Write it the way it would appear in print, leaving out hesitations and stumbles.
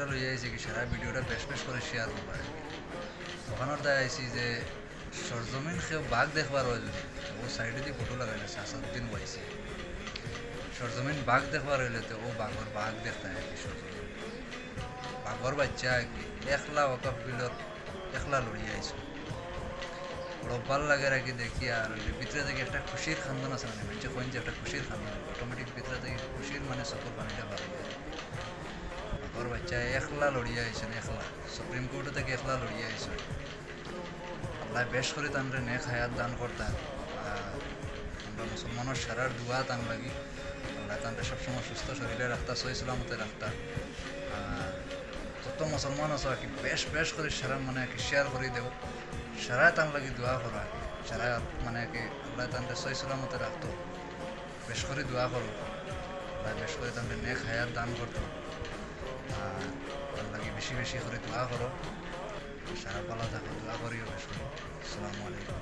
ভিডিওটা লইয়া আইছি কি সারা ভিডিওটা বেশ বেশ করে শেয়ার করবা ওখানোর দায় আইছি যে সরজমিন কেউ বাঘ দেখবার হয় যদি ও সাইডে দিয়ে ফটো লাগাইলে সাসাউদ্দিন বইছে সরজমিন বাঘ দেখবার হইলে তো ও বাঘ দেখতে হয় কি সরজমিন বাঘর বাচ্চা কি একলা ওকাপ বিলত একলা লড়িয়ে আইছো বড় ভাল লাগে রাখি দেখি আর ভিতরে থেকে একটা খুশির খান্দন আছে মানে মানুষে কোন যে একটা খুশির খান্দন অটোমেটিক ভিতরে থেকে খুশির মানে সকল পানিটা ভালো যায় বাঘর বাচ্চা একলা লড়িয়ে আইছেন একলা সুপ্রিম কোর্টে থেকে একলা লড়িয়ে আইছেন আল্লাহ বেশ করে তানরে নেক হায়াত দান করতাম আর আমরা মুসলমানের সারার দুয়া তান লাগি আল্লাহ তানরে সবসময় সুস্থ শরীরে রাখতা সহি সালামতে রাখতা আর যত মুসলমান আছো আর কি বেশ বেশ করে সারা মানে আর কি শেয়ার করে দেব সারা তান লাগি দোয়া করা সারা মানে কি আল্লাহ তানরে সহি সালামতে রাখতো বেশ করে দোয়া করো আল্লাহ বেশ করে তানরে নেক হায়াত দান করতো আর তার লাগি বেশি বেশি করে দোয়া করো সারা পালা থাকো দোয়া করিও বেশ করে আসসালামু আলাইকুম